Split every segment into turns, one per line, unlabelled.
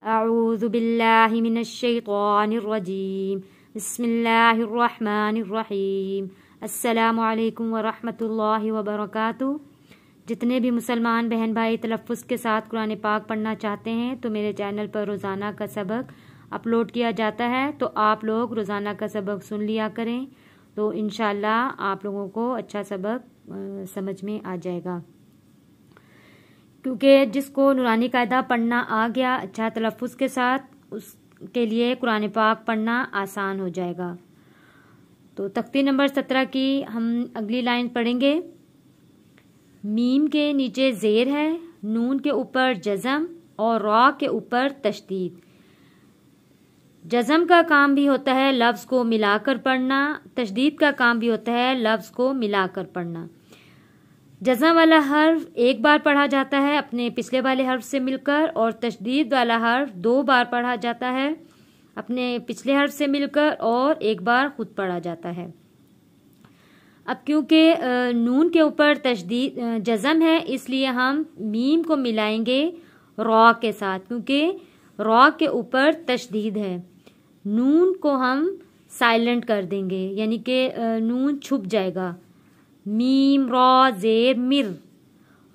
अऊज़ु बिल्लाहि मिनश्शैतानिर्रजीम बिस्मिल्लाहिर्रहमानिर्रहीम अस्सलामु अलैकुम व रहमतुल्लाहि व बरकातुहू। जितने भी मुसलमान बहन भाई तलफ़्फ़ुज़ के साथ कुरान पाक पढ़ना चाहते हैं तो मेरे चैनल पर रोज़ाना का सबक अपलोड किया जाता है, तो आप लोग रोज़ाना का सबक सुन लिया करें, तो इंशाअल्लाह आप लोगों को अच्छा सबक समझ में आ जाएगा। क्योंकि जिसको नूरानी कायदा पढ़ना आ गया अच्छा तलफ़्फ़ुज़ के साथ, उसके लिए कुरान पाक पढ़ना आसान हो जाएगा। तो तख्ती नंबर 17 की हम अगली लाइन पढ़ेंगे। मीम के नीचे ज़ेर है, नून के ऊपर जज़म और रॉ के ऊपर तशदीद। जज़म का काम भी होता है लफ्ज़ को मिलाकर पढ़ना, तशदीद का काम भी होता है लफ्ज़ को मिलाकर पढ़ना। जज़म वाला हर्फ एक बार पढ़ा जाता है अपने पिछले वाले हर्फ से मिलकर, और तशदीद वाला हर्फ 2 बार पढ़ा जाता है अपने पिछले हर्फ से मिलकर और एक बार खुद पढ़ा जाता है। अब क्योंकि नून के ऊपर तशदीद जज़म है, इसलिए हम मीम को मिलाएंगे रॉ के साथ, क्योंकि रॉ के ऊपर तशदीद है। नून को हम साइलेंट कर देंगे, यानी कि नून छुप जाएगा। मीम रॉ ज़ेर मिर,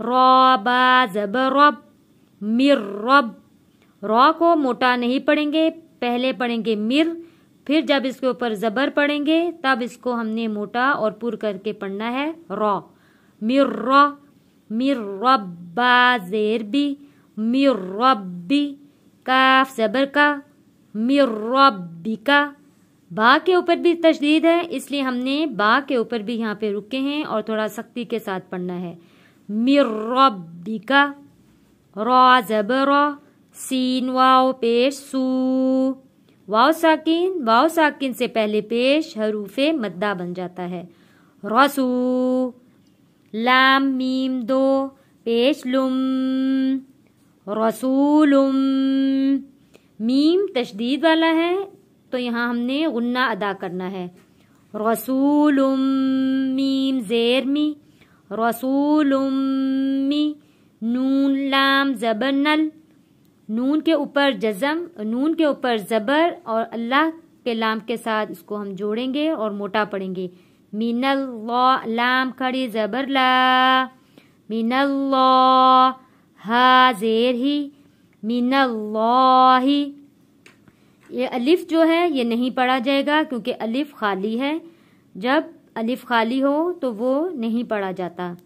रॉ बा ज़बर रब, मिर रब। रॉ को मोटा नहीं पढ़ेंगे, पहले पढ़ेंगे मिर, फिर जब इसके ऊपर ज़बर पढ़ेंगे तब इसको हमने मोटा और पुर करके पढ़ना है रॉ। मिर रॉ, मिर रब्बा ज़ेर बी, मिर रब्बी, काफ ज़बर का, मिर रब्बिका। बा के ऊपर भी तशदीद है, इसलिए हमने बा के ऊपर भी यहाँ पे रुके हैं और थोड़ा सख्ती के साथ पढ़ना है। मिर रब्बिका, रॉ ज़बर, सीन वाव पेश सू, वाव साकिन से पहले पेश हरूफे मद्दा बन जाता है। रसू, लाम मीम 2 पेश लुम, रसूलुम। मीम तशदीद वाला है तो यहाँ हमने गुन्ना अदा करना है। रसूलुम मीम ज़ेर मी, रसूलुम मी। नून लाम ज़बर नल, नून के ऊपर जज़म, नून के ऊपर ज़बर और अल्लाह के लाम के साथ इसको हम जोड़ेंगे और मोटा पढ़ेंगे। मिनल लाम खड़ी ज़बर ला, मिनल्लाह, हा ज़ेर ही, मिनल्लाही। ये अलिफ जो है ये नहीं पढ़ा जाएगा क्योंकि अलिफ खाली है। जब अलिफ खाली हो तो वो नहीं पढ़ा जाता,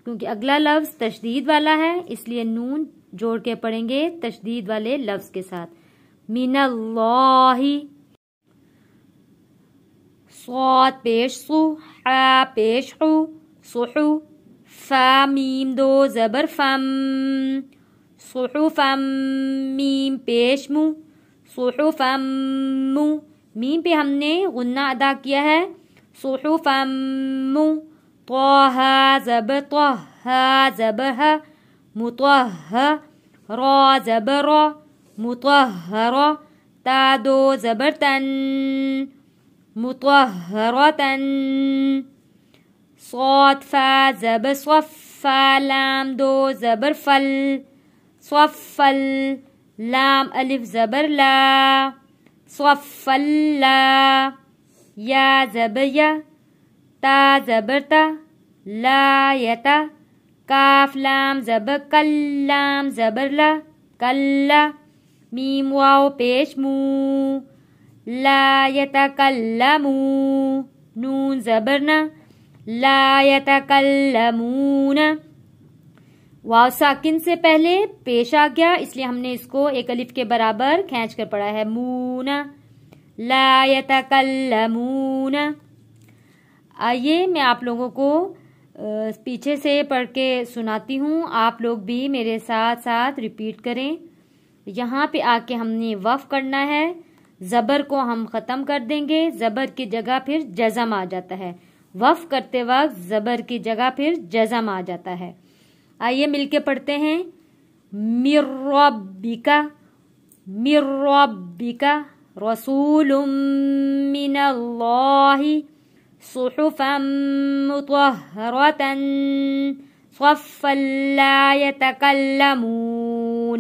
क्योंकि अगला लफ्ज़ तशदीद वाला है, इसलिए नून जोड़ के पढ़ेंगे तशदीद वाले लफ्ज़ के साथ। मिनल्लाही, स्वाद पेश सु, हा पेश हु, सुहु। फा मीम 2 ज़बर फम, सुहुफम मीम पेश मु, सुहुफम्मु। मीम पे हमने गुन्ना अदा किया है। सुहुफम्मु, तोहा ज़बर तोहा ज़बर ह, मुतोह, रॉ ज़बर रॉ, मुतोहर। ता 2 ज़बर तन, मुतोहरतन। सौद फा ज़बर स्वफ़ा, लाम 2 ज़बर फल, स्वफ़ल। लाम अलिफ ज़बर ला, स्वफ़ल्ला। या ज़बर या, ता ज़बर ता, ला यता। काफ लाम ज़बर कल, लाम ज़बर ला, कल्ला। मीम वाव पेश मू, ला यतकल्लमू। नून ज़बर ना, ला यतकल्लमून। वाव साकिन से पहले पेश आ गया, इसलिए हमने इसको एक अलिफ के बराबर खींच कर पढ़ा है। मूना, ला यतकल्लमून। आइए मैं आप लोगों को पीछे से पढ़ के सुनाती हूँ, आप लोग भी मेरे साथ साथ रिपीट करें। यहाँ पे आके हमने वफ करना है, ज़बर को हम ख़त्म कर देंगे, ज़बर की जगह फिर जज़म आ जाता है। वफ करते वक्त ज़बर की जगह फिर जज़म आ जाता है। आइए मिलके पढ़ते हैं। मिर रब्बिका, मिर रब्बिका, रसूलुम मिनल्लाहि, सुहुफम मुतहहरतन, सफ़्फ़न ला यतकल्लमून।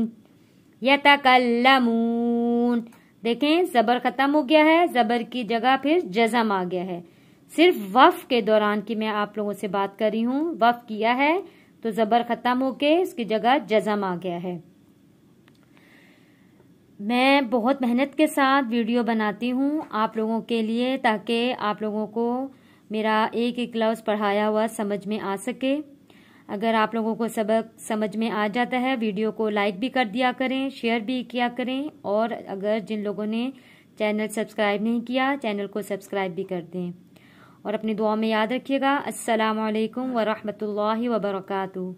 यतकल्लमून। देखें ज़बर खत्म हो गया है, ज़बर की जगह फिर जज़म आ गया है। सिर्फ वफ़ के दौरान की मैं आप लोगों से बात कर रही हूँ। वफ़ किया है तो ज़बर खत्म होके इसकी जगह जज़म आ गया है। मैं बहुत मेहनत के साथ वीडियो बनाती हूँ आप लोगों के लिए, ताकि आप लोगों को मेरा एक एक लफ्ज़ पढ़ाया हुआ समझ में आ सके। अगर आप लोगों को सबक समझ में आ जाता है, वीडियो को लाइक भी कर दिया करें, शेयर भी किया करें, और अगर जिन लोगों ने चैनल सब्सक्राइब नहीं किया, चैनल को सब्सक्राइब भी कर दें। और अपनी दुआ में याद रखिएगा। अस्सलामु अलैकुम व रहमतुल्लाहि व बरकातुहू।